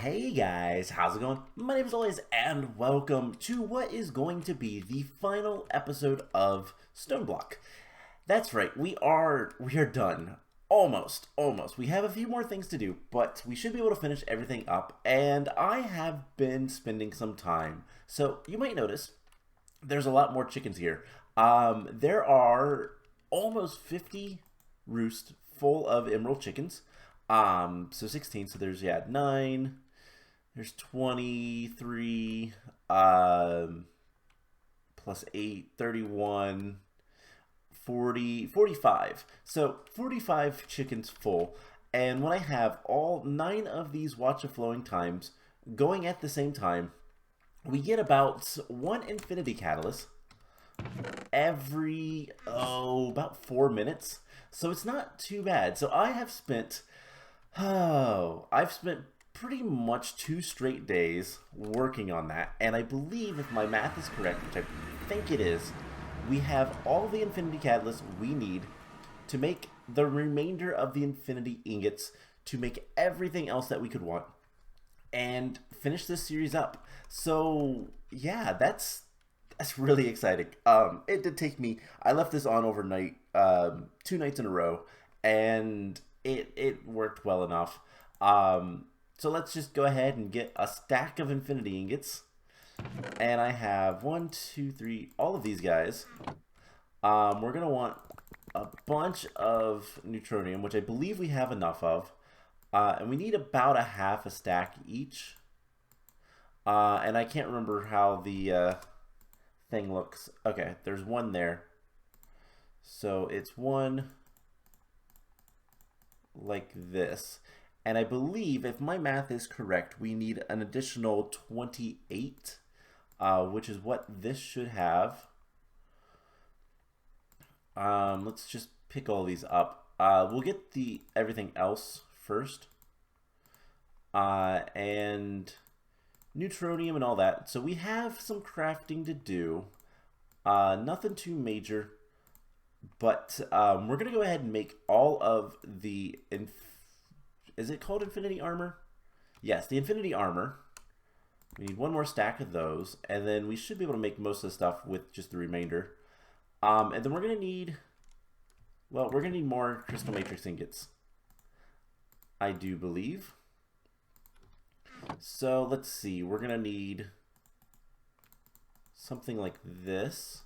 Hey guys, how's it going? My name is Always, and welcome to what is going to be the final episode of Stoneblock. That's right, we are done. Almost. We have a few more things to do, but we should be able to finish everything up, and I have been spending some time. So you might notice there's a lot more chickens here. There are almost 50 roosts full of emerald chickens. So 16, so there's, 9, there's 23, plus 8, 31, 40, 45. So 45 chickens full. And when I have all 9 of these Watch of Flowing Times going at the same time, we get about 1 Infinity Catalyst every, about 4 minutes. So it's not too bad. So I've spent pretty much 2 straight days working on that, and I believe, if my math is correct, which I think it is, we have all the Infinity Catalysts we need to make the remainder of the Infinity Ingots, to make everything else that we could want, and finish this series up. So yeah, that's really exciting. It did take me, I left this on overnight, 2 nights in a row, and it worked well enough. So let's just go ahead and get a stack of Infinity Ingots. And I have 1, 2, 3, all of these guys. We're going to want a bunch of Neutronium, which I believe we have enough of. And we need about a half a stack each. And I can't remember how the thing looks. Okay, there's 1 there. So it's 1 like this. And I believe, if my math is correct, we need an additional 28, which is what this should have. Let's just pick all these up. We'll get everything else first. And Neutronium and all that. So we have some crafting to do. Nothing too major. But we're going to go ahead and make all of the... Is it called Infinity Armor? Yes, the Infinity Armor. We need 1 more stack of those. And then we should be able to make most of the stuff with just the remainder. And then we're going to need... Well, we're going to need more Crystal Matrix Ingots, I do believe. So let's see. We're going to need something like this.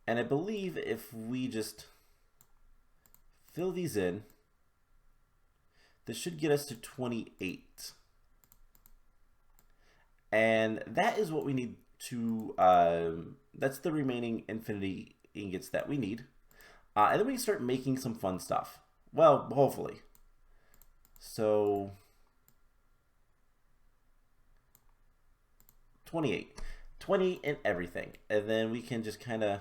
And I believe if we just fill these in, this should get us to 28. And that is what we need to, that's the remaining Infinity Ingots that we need. And then we can start making some fun stuff. Well, hopefully. So, 28. 20 and everything. And then we can just kind of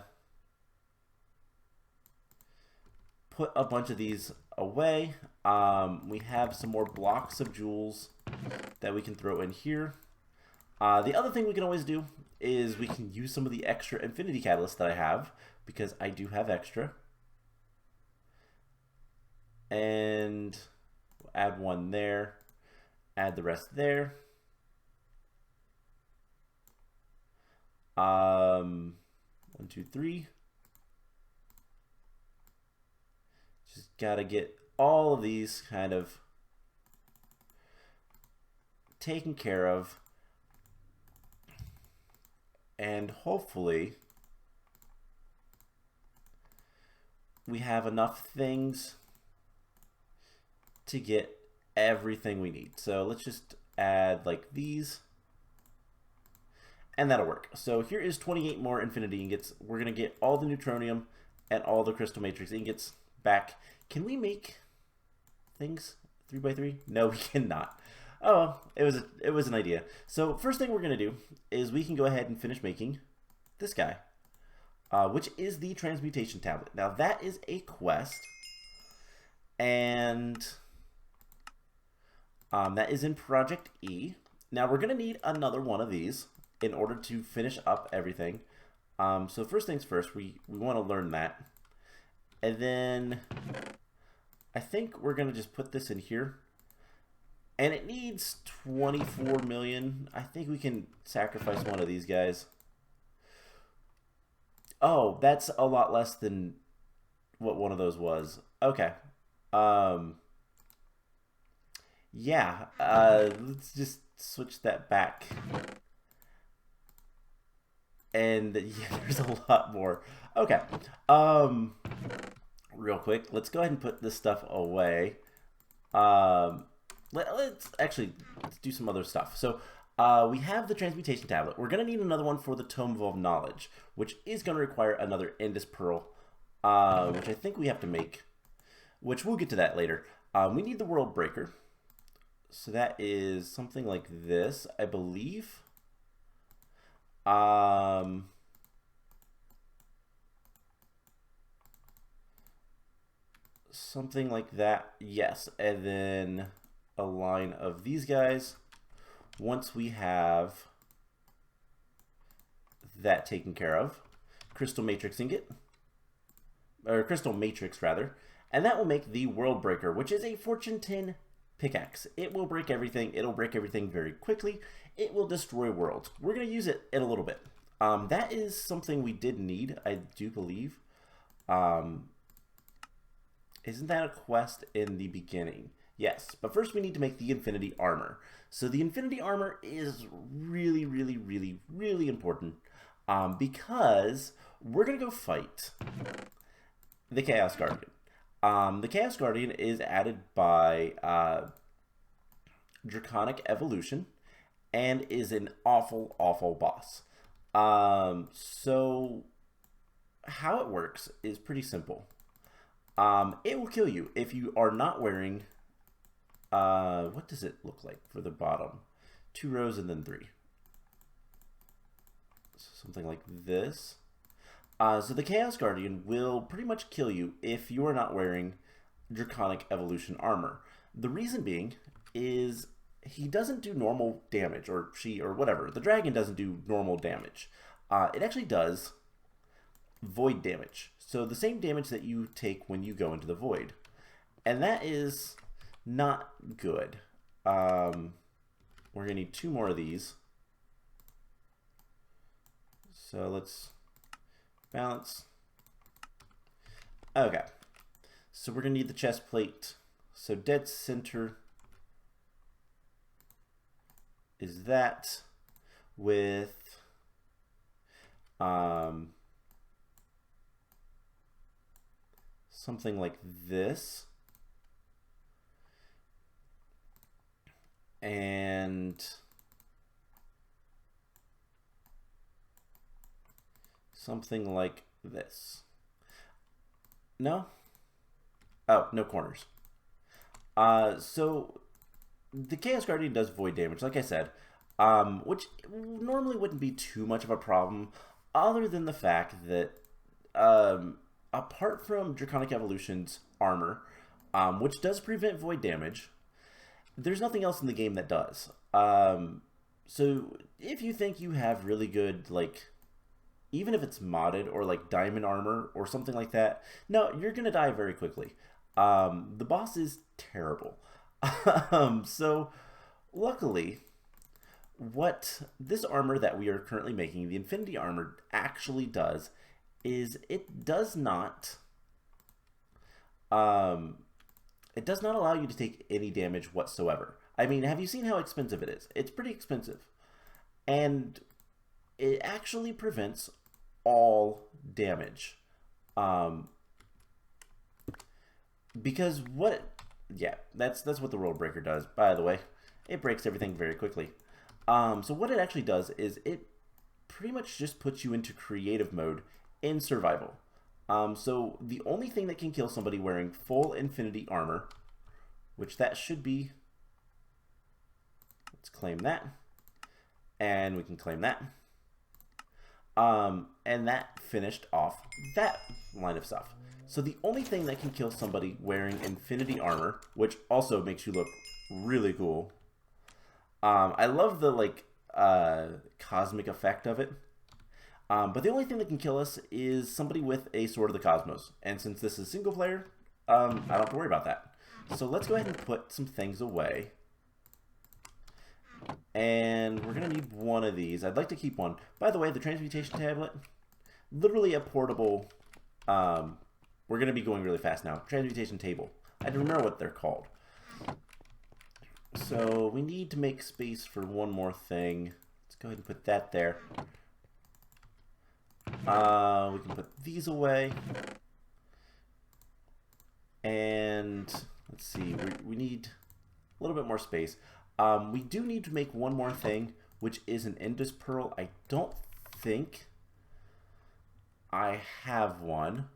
put a bunch of these away. We have some more blocks of jewels that we can throw in here. The other thing we can always do is we can use some of the extra Infinity Catalysts that I have, because I do have extra. And we'll add 1 there, add the rest there. 1, 2, 3. Just gotta get all of these kind of taken care of, and hopefully we have enough things to get everything we need. So let's just add like these, and that'll work. So here is 28 more Infinity Ingots. We're gonna get all the Neutronium and all the Crystal Matrix Ingots back. Can we make things 3x3? No, we cannot. Oh, it was an idea. So first thing we're gonna do is we can go ahead and finish making this guy, which is the Transmutation Tablet. Now that is a quest, and that is in Project E. Now we're gonna need another one of these in order to finish up everything. So first things first, we want to learn that, and then I think we're gonna just put this in here, And it needs 24 million. I think we can sacrifice one of these guys. Oh, that's a lot less than what one of those was. Okay. Yeah, let's just switch that back. And yeah, there's a lot more. Okay. Real quick, let's go ahead and put this stuff away. Let's do some other stuff. So we have the Transmutation Tablet. We're going to need another one for the Tome of Knowledge, which is going to require another Indus Pearl, which I think we have to make, which we'll get to that later. We need the World Breaker. So that is something like this, I believe. Something like that, yes. And then a line of these guys. Once we have that taken care of, Crystal Matrix Ingot, or Crystal Matrix rather, and that will make the World Breaker, which is a Fortune 10 pickaxe. It will break everything. It'll break everything very quickly. It will destroy worlds. We're going to use it in a little bit. That is something we did need, I do believe. Isn't that a quest in the beginning? Yes, but first we need to make the Infinity Armor. So the Infinity Armor is really, really, really, really important because we're going to go fight the Chaos Guardian. The Chaos Guardian is added by Draconic Evolution and is an awful, awful boss. So how it works is pretty simple. It will kill you if you are not wearing, what does it look like for the bottom? 2 rows and then 3. Something like this. So the Chaos Guardian will pretty much kill you if you are not wearing Draconic Evolution armor. The reason being is he doesn't do normal damage, or she, or whatever. The dragon doesn't do normal damage. It actually does void damage. So the same damage that you take when you go into the void. And that is not good. We're going to need 2 more of these. So let's balance. Okay. So we're going to need the chest plate. So dead center is that with something like this. And something like this. No? Oh, no corners. So the Chaos Guardian does void damage, like I said, which normally wouldn't be too much of a problem, other than the fact that apart from Draconic Evolution's armor, which does prevent void damage, there's nothing else in the game that does. So if you think you have really good, like, even if it's modded or like diamond armor or something like that, no, you're gonna die very quickly. The boss is terrible. So luckily, what this armor that we are currently making, the Infinity Armor, actually does is it does not allow you to take any damage whatsoever. I mean, have you seen how expensive it is? It's pretty expensive. And it actually prevents all damage. Because that's what the World Breaker does, by the way. It breaks everything very quickly. So what it actually does is it pretty much just puts you into creative mode in survival. So the only thing that can kill somebody wearing full Infinity Armor, which that should be, let's claim that, and we can claim that, and that finished off that line of stuff. So the only thing that can kill somebody wearing Infinity Armor, which also makes you look really cool. I love the like cosmic effect of it. But the only thing that can kill us is somebody with a Sword of the Cosmos. And since this is single player, I don't have to worry about that. So let's go ahead and put some things away. And we're going to need one of these. I'd like to keep one. By the way, the Transmutation Tablet, literally a portable... we're going to be going really fast now. Transmutation Table. I don't remember what they're called. So we need to make space for one more thing. Let's go ahead and put that there. We can put these away. And let's see, we need a little bit more space. We do need to make one more thing, which is an Indus Pearl. I don't think I have one.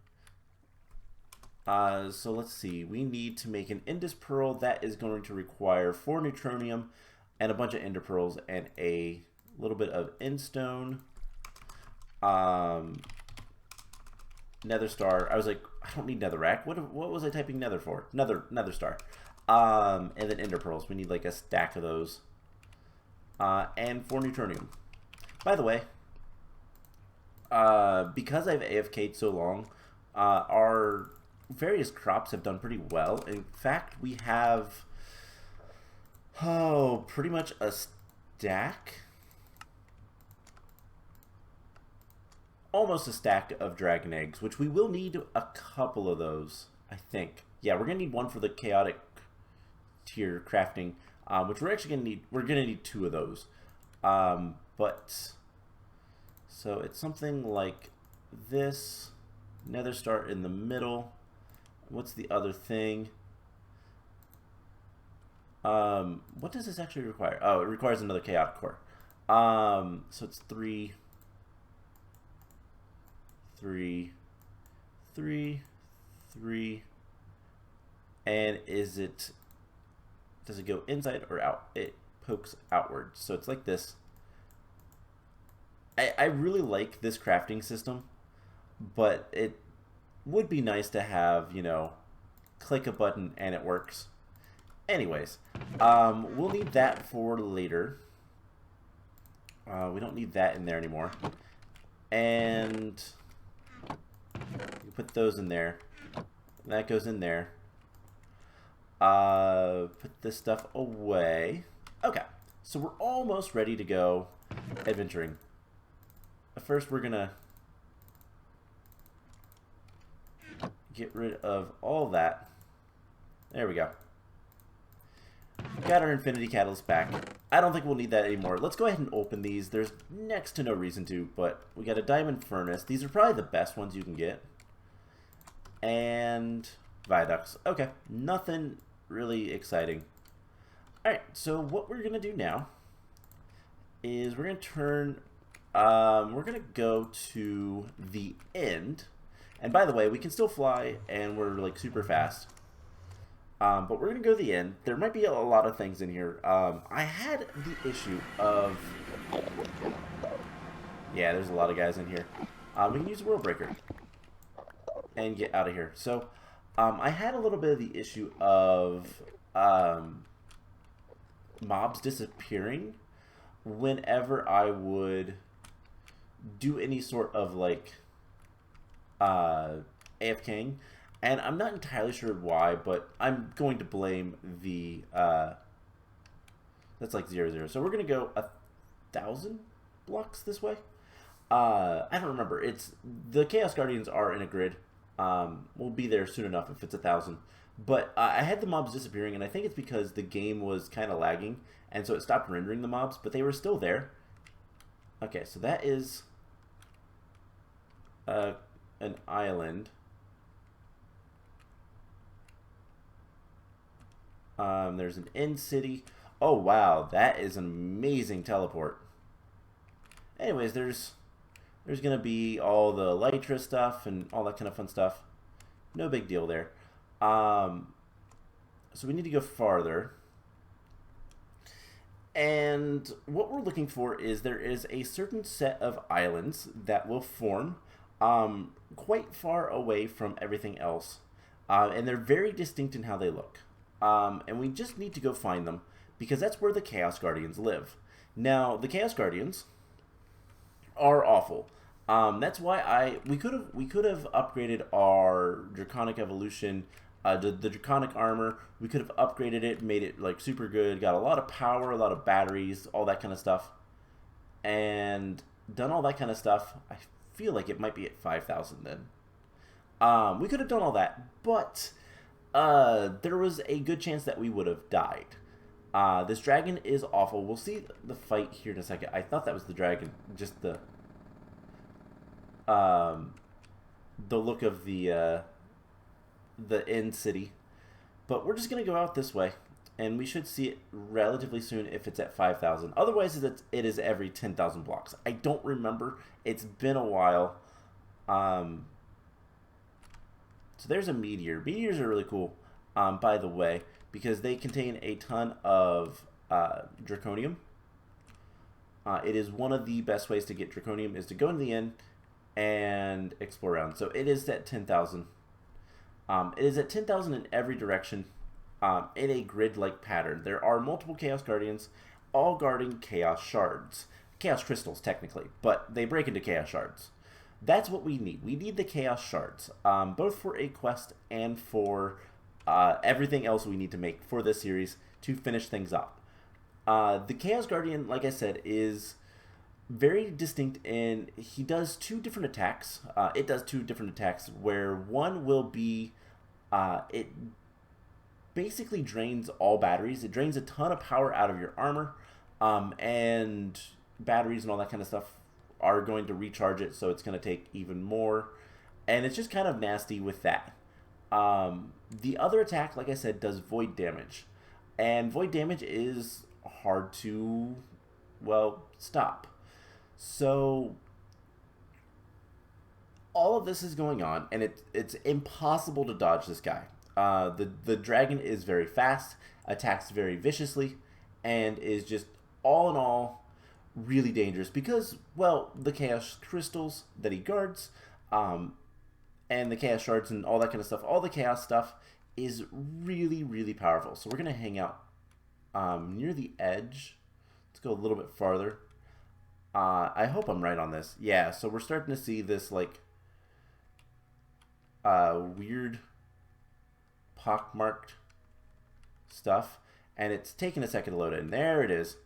So let's see, we need to make an Indus Pearl. That is going to require 4 neutronium and a bunch of Ender Pearls and a little bit of Endstone. Nether Star. I was like, I don't need Netherrack. What was I typing Nether for? Nether Star. And then Ender Pearls. We need like a stack of those. And 4 neutronium. By the way, because I've AFK'd so long, our various crops have done pretty well. In fact, we have pretty much a stack. Almost a stack of dragon eggs, which we will need a couple of those, I think. Yeah, we're gonna need one for the chaotic tier crafting, which we're actually gonna need. We're gonna need 2 of those. But so it's something like this. Nether Star in the middle. What's the other thing? What does this actually require? Oh, it requires another chaotic core. So it's 3, 3, 3, 3, and does it go inside or out? It pokes outward, so it's like this. I really like this crafting system, but it would be nice to have, you know, click a button and it works. Anyways, we'll need that for later. We don't need that in there anymore. And you put those in there. That goes in there. Put this stuff away. Okay, so we're almost ready to go adventuring. But first we're gonna get rid of all that. There we go. Got our Infinity Catalyst back. I don't think we'll need that anymore. Let's go ahead and open these. There's next to no reason to, but we got a Diamond Furnace. These are probably the best ones you can get. And Viaducts. Okay, nothing really exciting. Alright, so what we're going to do now is we're going to turn... we're going to go to the end. And by the way, we can still fly, and we're like super fast. But we're going to go to the end. There might be a lot of things in here. I had the issue of... Yeah, there's a lot of guys in here. We can use a World Breaker and get out of here. So, I had a little bit of the issue of mobs disappearing whenever I would do any sort of like AFKing. And I'm not entirely sure why, but I'm going to blame the, that's like 0, 0. So we're going to go 1,000 blocks this way. I don't remember. The Chaos Guardians are in a grid. We'll be there soon enough if it's 1,000. But I had the mobs disappearing, and I think it's because the game was kind of lagging, and so it stopped rendering the mobs, but they were still there. Okay, so that is an island. There's an end city. Oh wow, that is an amazing teleport. Anyways, there's gonna be all the Elytra stuff and all that kind of fun stuff. No big deal there. So we need to go farther. And what we're looking for is there is a certain set of islands that will form quite far away from everything else. And they're very distinct in how they look. And we just need to go find them because that's where the Chaos Guardians live. Now, the Chaos Guardians are awful. That's why we could have upgraded our Draconic Evolution The Draconic armor, we could have upgraded it, made it like super good, got a lot of power, a lot of batteries, all that kind of stuff, and done all that kind of stuff. I feel like it might be at 5,000 then. We could have done all that, but there was a good chance that we would have died. This dragon is awful. We'll see the fight here in a second. I thought that was the dragon, just the look of the end city. But we're just going to go out this way, and we should see it relatively soon if it's at 5,000. Otherwise, it is every 10,000 blocks. I don't remember. It's been a while. So there's a meteor. Meteors are really cool, by the way, because they contain a ton of draconium. It is one of the best ways to get draconium is to go into the inn and explore around. So it is at 10,000. It is at 10,000 in every direction in a grid-like pattern. There are multiple Chaos Guardians, all guarding Chaos Shards. Chaos Crystals, technically, but they break into Chaos Shards. That's what we need. We need the Chaos Shards, both for a quest and for everything else we need to make for this series to finish things up. The Chaos Guardian, like I said, is very distinct, and he does two different attacks. It does two different attacks, where one will be, it basically drains all batteries. It drains a ton of power out of your armor, and batteries and all that kind of stuff are going to recharge it, so it's going to take even more, and it's just kind of nasty with that. The other attack, like I said, does void damage, and void damage is hard to, well, stop. So all of this is going on, and it's impossible to dodge this guy. The dragon is very fast, attacks very viciously, and is just all in all really dangerous because, well, the Chaos Crystals that he guards, and the Chaos Shards and all that kind of stuff, all the Chaos stuff is really, really powerful. So we're going to hang out near the edge. Let's go a little bit farther. I hope I'm right on this. Yeah, so we're starting to see this, like, weird pockmarked stuff, and it's taking a second to load in. There it is.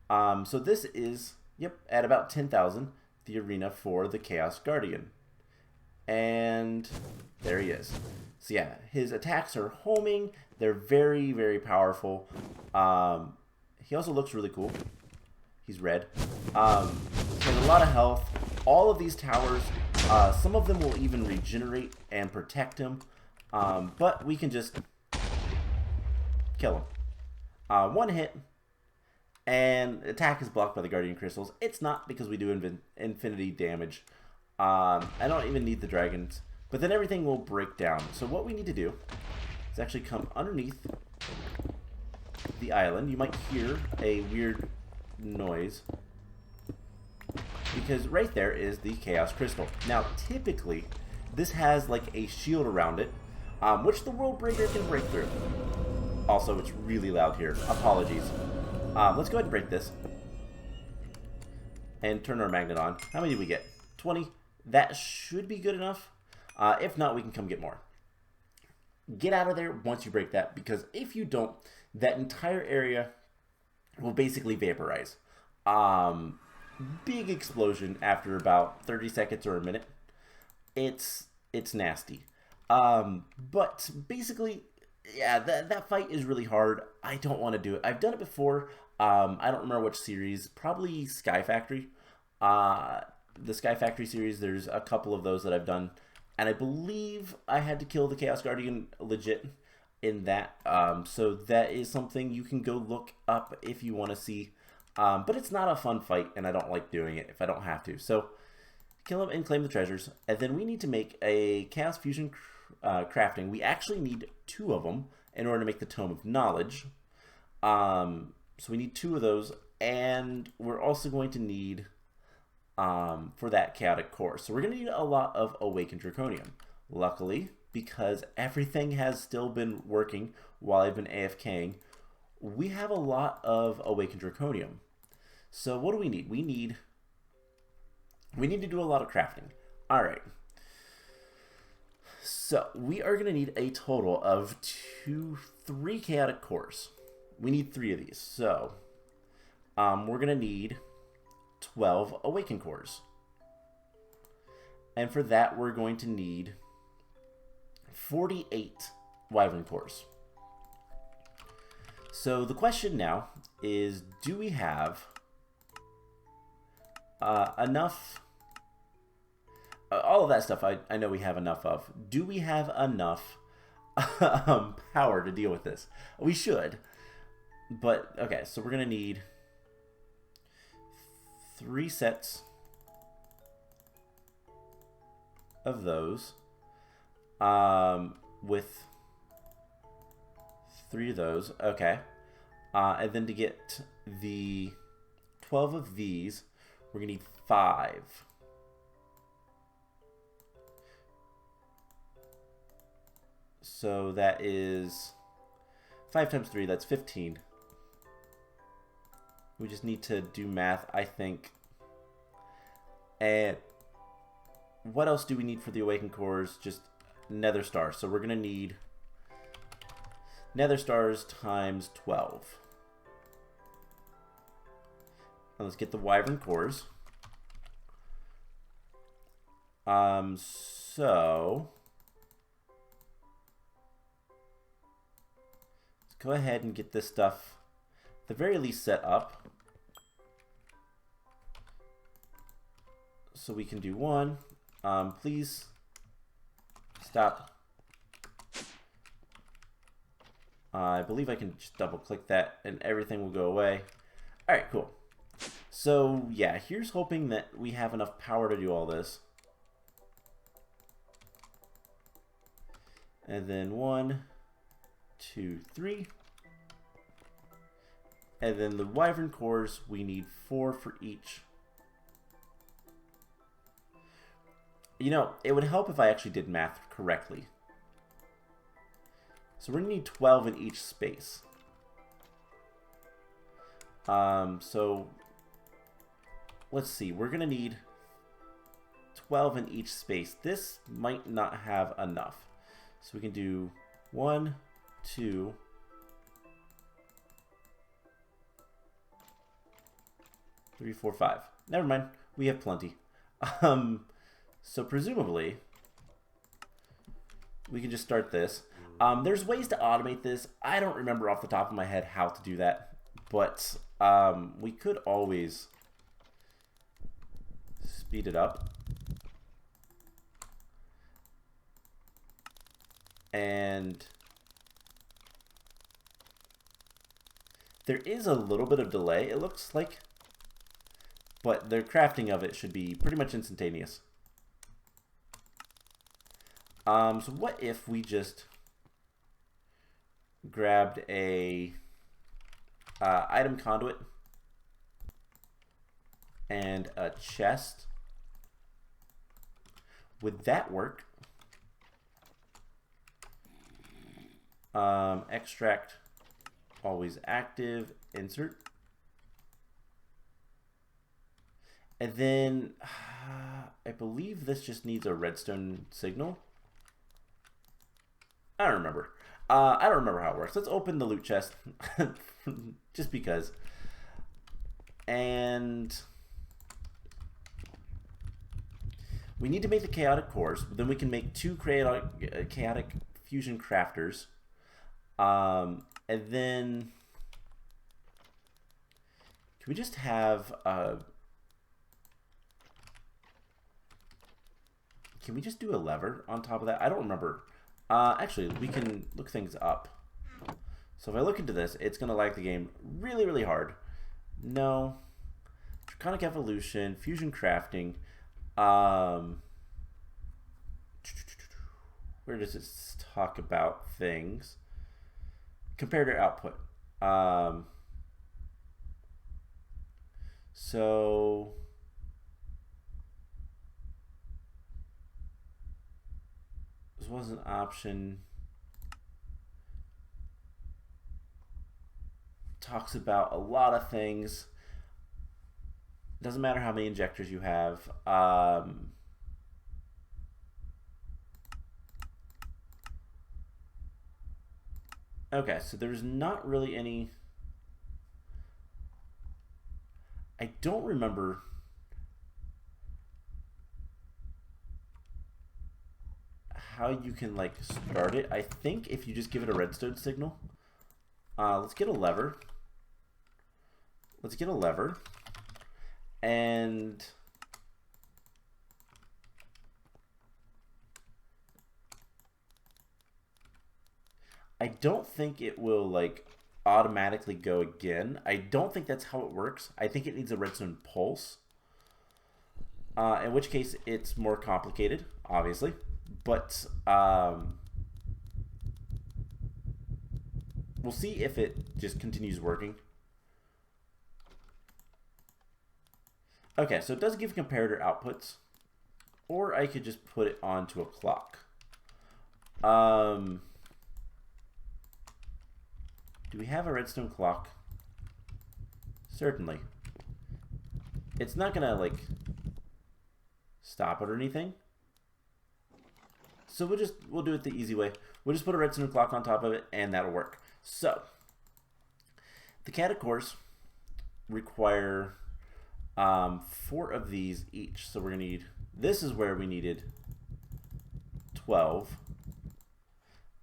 So this is, yep, at about 10,000, the arena for the Chaos Guardian. And there he is. So yeah, his attacks are homing. They're very, very powerful. He also looks really cool. He's red. He has a lot of health. All of these towers, some of them will even regenerate and protect him. But we can just kill him. One hit. And attack is blocked by the Guardian Crystals. It's not, because we do infinity damage. I don't even need the dragons. But then everything will break down. So what we need to do is actually come underneath the island. You might hear a weird noise, because right there is the Chaos Crystal. Now, typically, this has like a shield around it, which the World Breaker can break through. Also, it's really loud here. Apologies. Let's go ahead and break this. And turn our magnet on. How many did we get? 20. That should be good enough. If not, we can come get more. Get out of there once you break that, because if you don't, that entire area will basically vaporize. Big explosion after about 30 seconds or a minute. It's nasty. But basically, yeah, that fight is really hard. I don't want to do it. I've done it before. I don't remember which series. Probably Sky Factory. The Sky Factory series, there's a couple of those that I've done. And I believe I had to kill the Chaos Guardian legit in that. So that is something you can go look up if you want to see. But it's not a fun fight, and I don't like doing it if I don't have to. So kill him and claim the treasures. And then we need to make a Chaos Fusion crafting. We actually need 2 of them in order to make the Tome of Knowledge. So we need 2 of those, and we're also going to need for that Chaotic Core. So we're going to need a lot of Awakened Draconium. Luckily, because everything has still been working while I've been AFKing, we have a lot of Awakened Draconium. So what do we need? We need to do a lot of crafting. Alright. So we are going to need a total of 3 chaotic cores. We need 3 of these. So we're going to need 12 awakened cores. And for that, we're going to need 48 wyvern cores. So the question now is, do we have enough? All of that stuff I know we have enough of. Do we have enough power to deal with this? We should. But, okay, so we're going to need 3 sets of those with 3 of those. Okay. And then to get the 12 of these, we're going to need 5. So that is 5 times 3, that's 15. We just need to do math, I think. And what else do we need for the awakened cores? Just nether stars. So we're going to need nether stars times 12. And let's get the wyvern cores. So let's go ahead and get this stuff at the very least set up. So we can do 1. Please stop. I believe I can just double click that and everything will go away. Alright, cool. So yeah, here's hoping that we have enough power to do all this. And then 1, 2, 3. And then the wyvern cores, we need 4 for each. You know, it would help if I actually did math correctly. So we're going to need 12 in each space. So let's see. We're going to need 12 in each space. This might not have enough. So we can do 1, 2, 3, 4, 5. Never mind. We have plenty. So presumably, we can just start this. There's ways to automate this. I don't remember off the top of my head how to do that, but we could always speed it up. And there is a little bit of delay, it looks like, but the crafting of it should be pretty much instantaneous. So what if we just grabbed a item conduit and a chest? Would that work? Extract, always active, insert. And then I believe this just needs a redstone signal. I don't remember. I don't remember how it works. Let's open the loot chest just because. And we need to make the chaotic cores. Then we can make 2 chaotic fusion crafters. And then can we just have can we just do a lever on top of that? I don't remember. Actually, we can look things up. So if I look into this, it's going to lag the game really, really hard. No. Draconic Evolution, Fusion Crafting. Where does it talk about things? Comparator Output. So this was an option. Talks about a lot of things. Doesn't matter how many injectors you have. Okay, so there's not really any... I don't remember... how you can, like, start it. I think if you just give it a redstone signal. Let's get a lever. Let's get a lever. And... I don't think it will, like, automatically go again. I don't think that's how it works. I think it needs a redstone pulse. In which case, it's more complicated, obviously. But we'll see if it just continues working. Okay, so it does give comparator outputs. Or I could just put it onto a clock. Do we have a redstone clock? Certainly. It's not gonna, like, stop it or anything. So we'll do it the easy way. We'll just put a redstone clock on top of it, and that'll work. So, the catacores require 4 of these each. So we're gonna need, this is where we needed 12.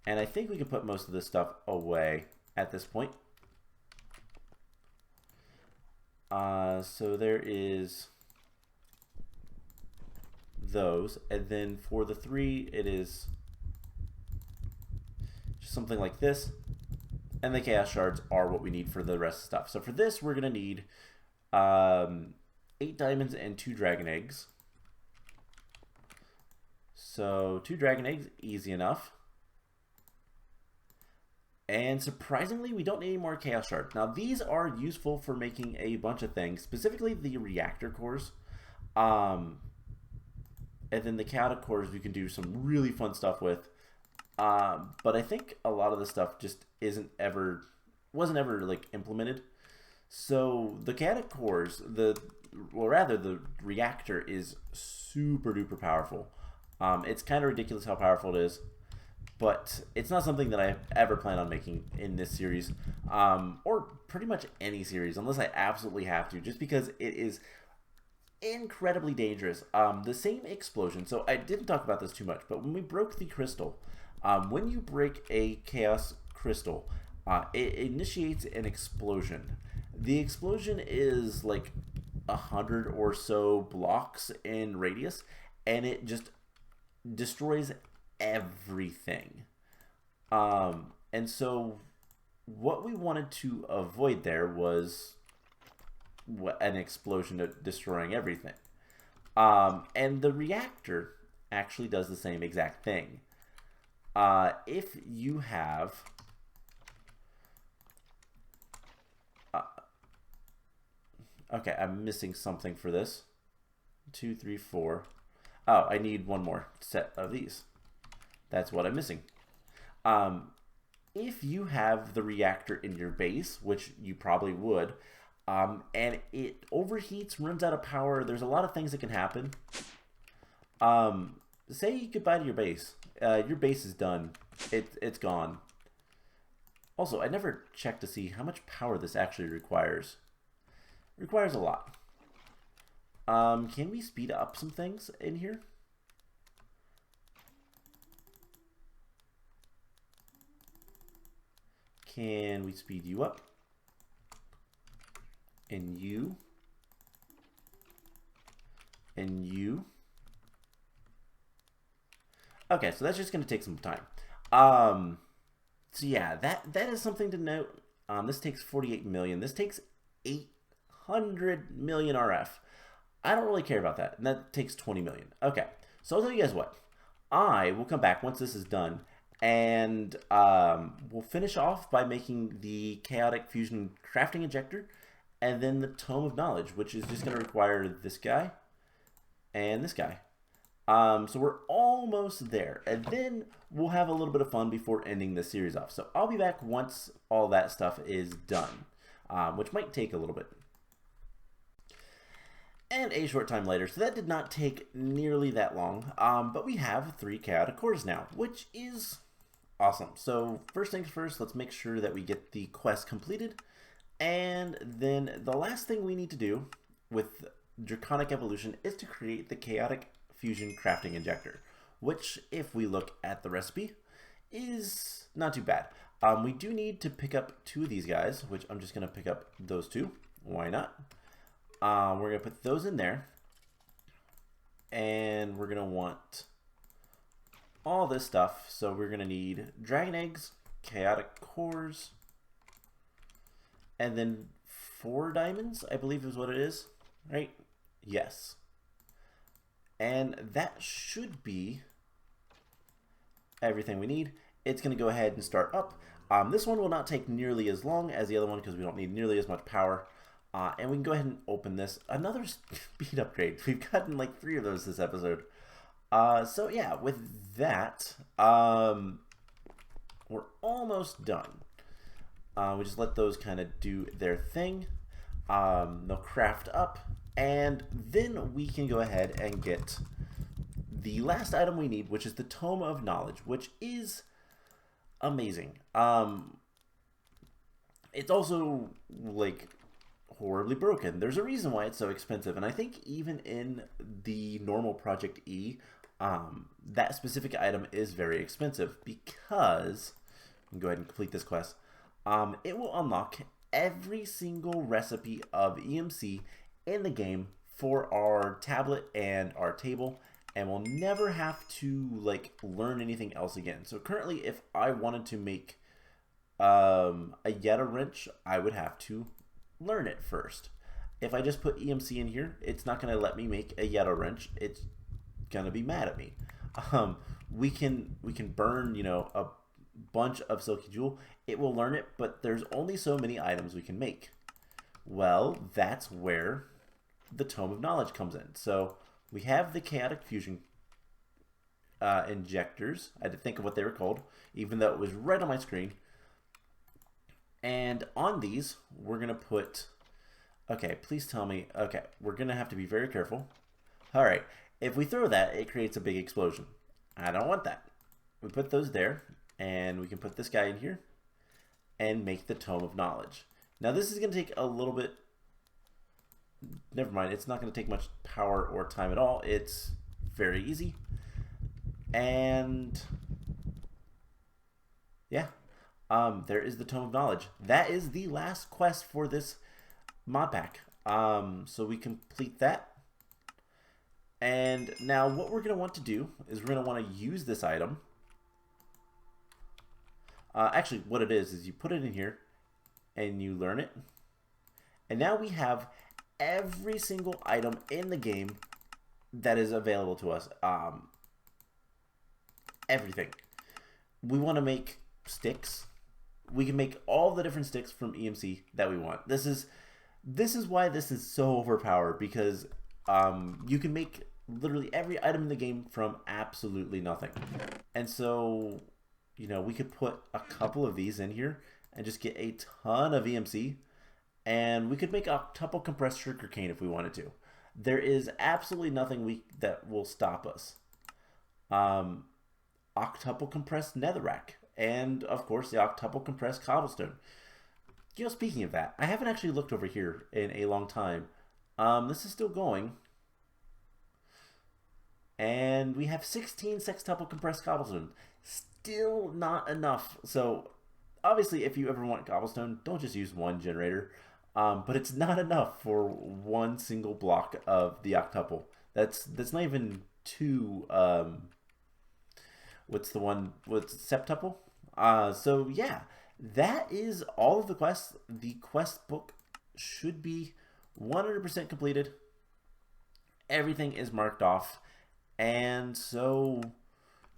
And I think we can put most of this stuff away at this point. So there is those, and then for the 3 it is just something like this, and the chaos shards are what we need for the rest of the stuff. So for this we're gonna need 8 diamonds and 2 dragon eggs. So 2 dragon eggs, easy enough. And surprisingly, we don't need any more chaos shards. Now these are useful for making a bunch of things, specifically the reactor cores. And then the chaotic cores we can do some really fun stuff with. But I think a lot of the stuff just wasn't ever like implemented. So the chaotic cores, the reactor is super duper powerful. It's kind of ridiculous how powerful it is. But it's not something that I ever plan on making in this series, or pretty much any series, unless I absolutely have to, just because it is incredibly dangerous. The same explosion, so I didn't talk about this too much, but when we broke the crystal, when you break a chaos crystal, it initiates an explosion. The explosion is like 100 or so blocks in radius, and it just destroys everything. And so what we wanted to avoid there was an explosion destroying everything. And the reactor actually does the same exact thing. If you have okay, I'm missing something for this. 2, 3, 4. Oh, I need one more set of these. That's what I'm missing. If you have the reactor in your base, which you probably would, and it overheats, runs out of power, there's a lot of things that can happen. Say goodbye to your base. Your base is done. It's gone. Also, I never checked to see how much power this actually requires. It requires a lot. Can we speed up some things in here? Can we speed you up? And you. And you. Okay, so that's just going to take some time. So yeah, that is something to note. This takes 48 million. This takes 800 million RF. I don't really care about that. And that takes 20 million. Okay, so I'll tell you guys what. I will come back once this is done, and we'll finish off by making the chaotic fusion crafting injector, and then the Tome of Knowledge, which is just going to require this guy and this guy. So we're almost there, and then we'll have a little bit of fun before ending this series off. So I'll be back once all that stuff is done, which might take a little bit. And a short time later, so that did not take nearly that long, but we have 3 chaotic cores now, which is Awesome. So first things first, let's make sure that we get the quest completed. And then the last thing we need to do with Draconic Evolution is to create the Chaotic Fusion Crafting Injector, which, if we look at the recipe, is not too bad. We do need to pick up 2 of these guys, which I'm just going to pick up those 2. Why not? We're going to put those in there. And we're going to want all this stuff. So we're going to need Dragon Eggs, Chaotic Cores, and then 4 diamonds, I believe is what it is, right? Yes. And that should be everything we need. It's going to go ahead and start up. This one will not take nearly as long as the other one because we don't need nearly as much power. And we can go ahead and open this. Another speed upgrade. We've gotten like 3 of those this episode. So yeah, with that, we're almost done. We just let those kind of do their thing. They'll craft up. And then we can go ahead and get the last item we need, which is the Tome of Knowledge, which is amazing. It's also like horribly broken. There's a reason why it's so expensive, and I think even in the normal Project E, that specific item is very expensive because, go ahead and complete this quest, it will unlock every single recipe of EMC in the game for our tablet and our table, and we'll never have to like learn anything else again. So currently, if I wanted to make a Yeta wrench, I would have to learn it first. If I just put EMC in here, it's not going to let me make a Yeta wrench. It's going to be mad at me. We can burn, you know, a bunch of Silky Jewel. It will learn it, but there's only so many items we can make. Well, that's where the Tome of Knowledge comes in. So we have the Chaotic Fusion Injectors. I had to think of what they were called, even though it was right on my screen. And on these, we're going to put... Okay, please tell me... Okay, we're going to have to be very careful. All right, if we throw that, it creates a big explosion. I don't want that. We put those there, and we can put this guy in here and make the Tome of Knowledge. Now, this is going to take a little bit... Never mind, it's not going to take much power or time at all. It's very easy. And... yeah. There is the Tome of Knowledge. That is the last quest for this mod pack. So we complete that. And now what we're going to want to do is we're going to want to use this item. Actually, what it is you put it in here and you learn it. And now we have every single item in the game that is available to us. Everything. We want to make sticks. We can make all the different sticks from EMC that we want. This is why this is so overpowered, because you can make literally every item in the game from absolutely nothing. And so, you know, we could put a couple of these in here and just get a ton of EMC, and we could make octuple compressed sugar cane if we wanted to. There is absolutely nothing that will stop us. Octuple compressed netherrack. And, of course, the octuple compressed cobblestone. You know, speaking of that, I haven't actually looked over here in a long time. This is still going. And we have 16 sextuple compressed cobblestone. Still not enough. So, obviously, if you ever want cobblestone, don't just use one generator. But it's not enough for one single block of the octuple. That's not even two... what's the one? What's septuple? So yeah, that is all of the quests. The quest book should be 100% completed. Everything is marked off. And so,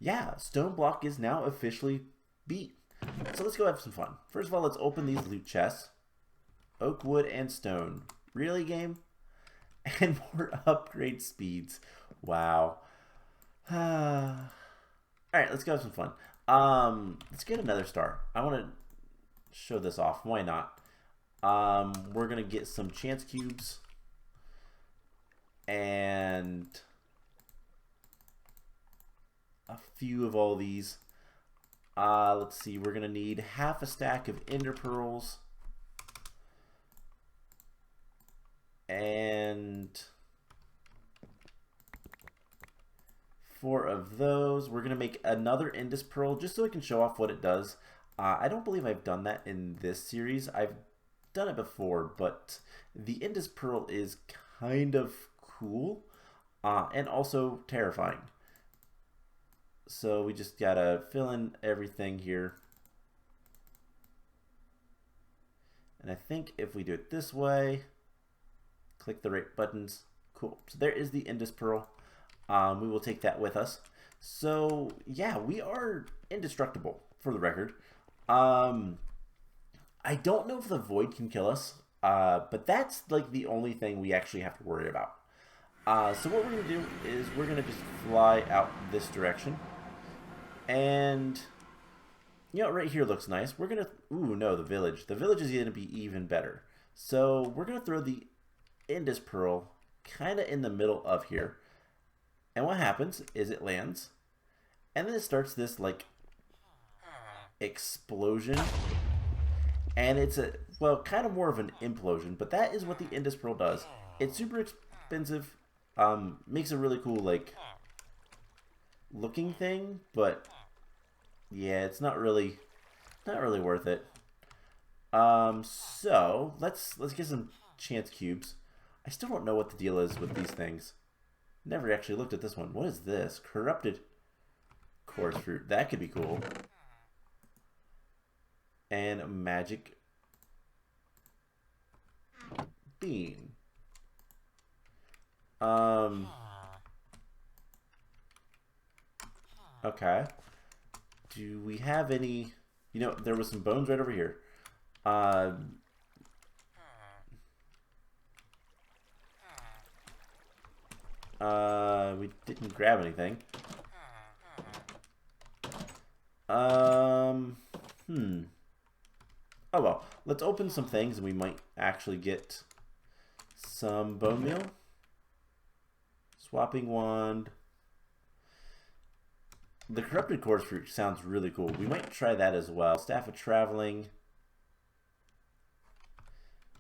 yeah, Stoneblock is now officially beat. So let's go have some fun. First of all, let's open these loot chests. Oak, wood, and stone. Really, game? And more upgrade speeds. Wow. Alright, let's go have some fun. Let's get another star. I want to show this off. Why not? We're going to get some chance cubes. And a few of all these. Let's see, we're going to need half a stack of Ender Pearls. And 4 of those. We're going to make another Indus Pearl just so I can show off what it does. I don't believe I've done that in this series. I've done it before, but the Indus Pearl is kind of cool and also terrifying. So we just gotta fill in everything here. And I think if we do it this way, click the right buttons, cool. So there is the Indus Pearl. We will take that with us. So yeah, we are indestructible, for the record. I don't know if the void can kill us, but that's like the only thing we actually have to worry about. So what we're going to do is we're going to just fly out this direction. And, you know, right here looks nice. We're going to, ooh, no, the village. The village is going to be even better. So we're going to throw the Indus Pearl kind of in the middle of here. And what happens is it lands. And then it starts this, like, explosion. And it's a, well, kind of more of an implosion, but that is what the Indus Pearl does. It's super expensive, makes a really cool, like, looking thing, but yeah, it's not really worth it. So let's get some chance cubes. I still don't know what the deal is with these things. Never actually looked at this one. What is this? Corrupted coarse fruit. That could be cool. And a magic bean. Okay. Do we have any... You know, there was some bones right over here. We didn't grab anything. Oh well, let's open some things and we might actually get some bone meal. Swapping wand. The corrupted coarse fruit sounds really cool. We might try that as well. Staff of traveling.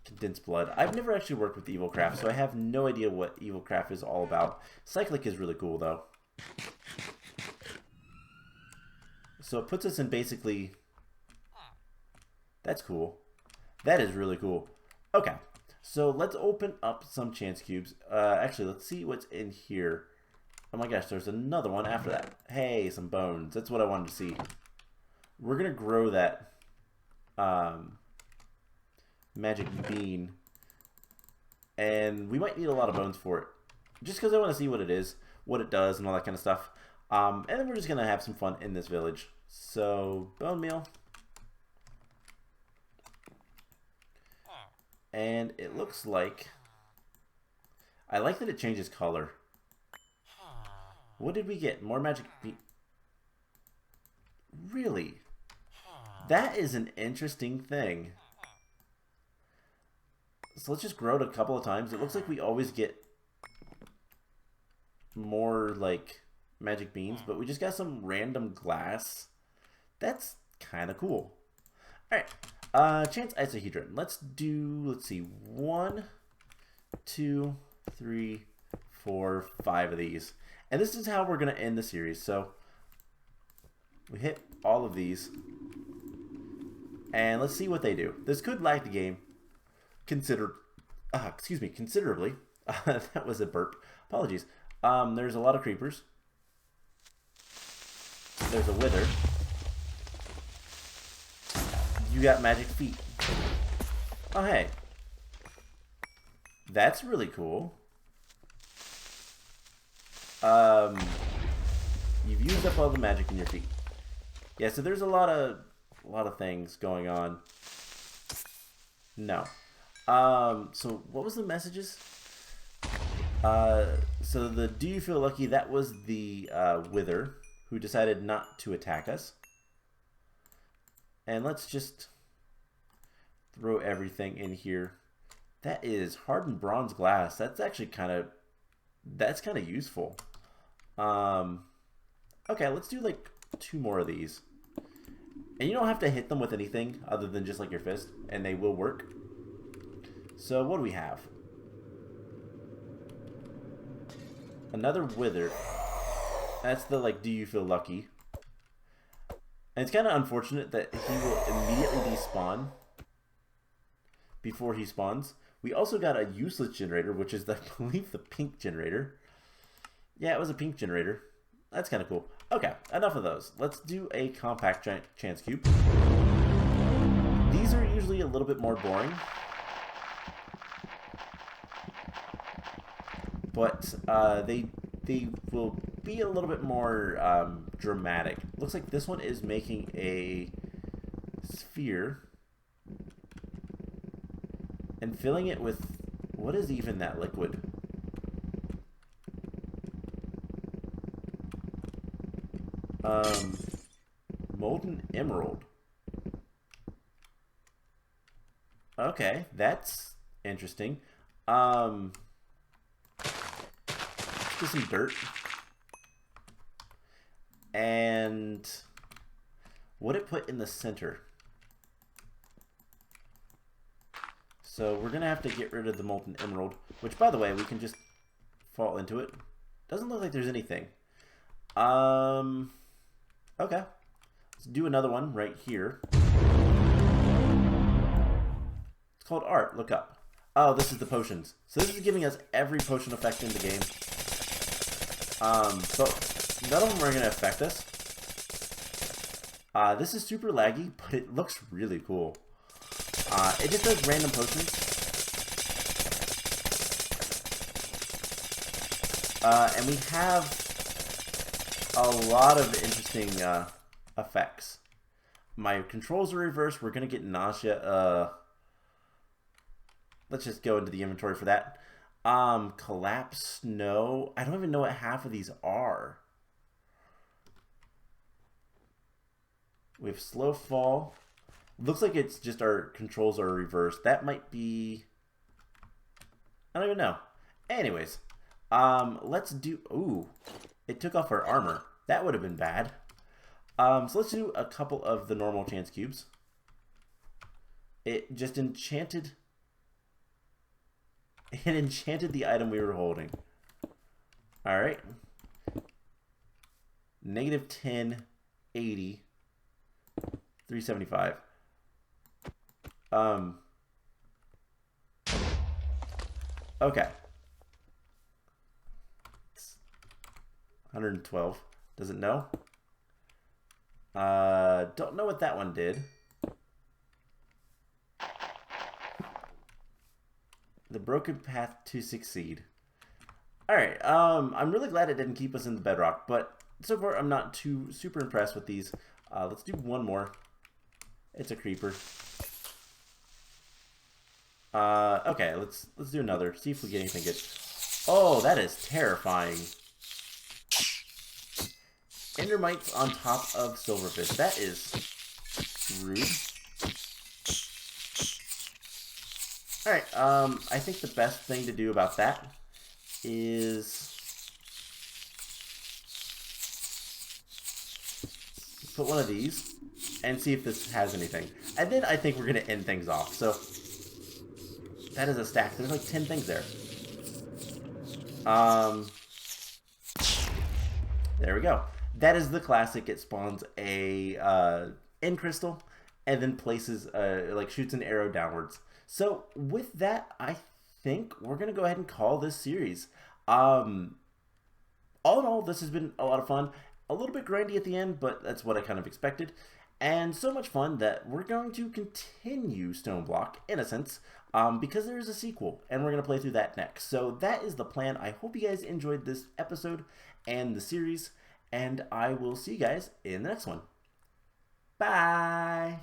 Condensed blood. I've never actually worked with evil craft, so I have no idea what evil craft is all about. Cyclic is really cool though. So it puts us in basically... That's cool. That is really cool. Okay, so let's open up some chance cubes. Actually, let's see what's in here. Oh my gosh, there's another one after that. Hey, some bones. That's what I wanted to see. We're going to grow that magic bean. And we might need a lot of bones for it. Just because I want to see what it is, what it does, and all that kind of stuff. And then we're just going to have some fun in this village. So, bone meal. And it looks like... I like that it changes color. What did we get? More magic bean. Really? That is an interesting thing. So let's just grow it a couple of times. It looks like we always get more, like, magic beans, but we just got some random glass. That's kind of cool. Alright. Chance isohedron. Let's see, 1, 2, 3, 4, 5 of these. And this is how we're going to end the series. So, we hit all of these. And let's see what they do. This could lag the game considerably. That was a burp. Apologies. There's a lot of creepers. There's a wither. You got magic feet. Oh, hey. That's really cool. You've used up all the magic in your feet. Yeah, so there's a lot of things going on. No. So what was the messages? So the do you feel lucky, that was the wither who decided not to attack us. And let's just throw everything in here. That is hardened bronze glass. That's actually kind of useful. Okay, let's do like 2 more of these. And you don't have to hit them with anything other than just like your fist, and they will work. So what do we have? Another wither. That's the, like, do you feel lucky? And it's kind of unfortunate that he will immediately despawn before he spawns. We also got a useless generator, which is, I believe, the pink generator. Yeah, it was a pink generator. That's kind of cool. Okay, enough of those. Let's do a compact chance cube. These are usually a little bit more boring. But they will be a little bit more dramatic. Looks like this one is making a sphere and filling it with, what is even that liquid? Molten emerald. Okay, that's interesting. Just some dirt. And what it put in the center. So we're gonna have to get rid of the molten emerald, which, by the way, we can just fall into it. Doesn't look like there's anything. Okay. Let's do another one right here. It's called art. Look up. Oh, this is the potions. So this is giving us every potion effect in the game. But none of them are going to affect us. This is super laggy, but it looks really cool. It just does random potions. And we have a lot of interesting effects. My controls are reversed. We're going to get nausea. Let's just go into the inventory for that. Collapse snow. I don't even know what half of these are. We have slow fall. Looks like it's just our controls are reversed. That might be... I don't even know. Anyways. Let's do... Ooh. It took off our armor. That would have been bad. So let's do a couple of the normal chance cubes. It just enchanted... It enchanted the item we were holding. Alright. Negative 10, 80, 375. Okay. 112. Does it know? Don't know what that one did. The broken path to succeed. Alright, I'm really glad it didn't keep us in the bedrock, but so far I'm not too super impressed with these. Let's do one more. It's a creeper. Okay, let's do another. See if we get anything good. Oh, that is terrifying. Endermites on top of silverfish. That is rude. Alright, I think the best thing to do about that is put one of these and see if this has anything. And then I think we're going to end things off. So, that is a stack. There's like 10 things there. There we go. That is the classic. It spawns a end crystal and then places, like shoots an arrow downwards. So with that, I think we're going to go ahead and call this series. All in all, this has been a lot of fun. A little bit grindy at the end, but that's what I kind of expected. And so much fun that we're going to continue Stoneblock, in a sense, because there is a sequel, and we're going to play through that next. So that is the plan. I hope you guys enjoyed this episode and the series, and I will see you guys in the next one. Bye!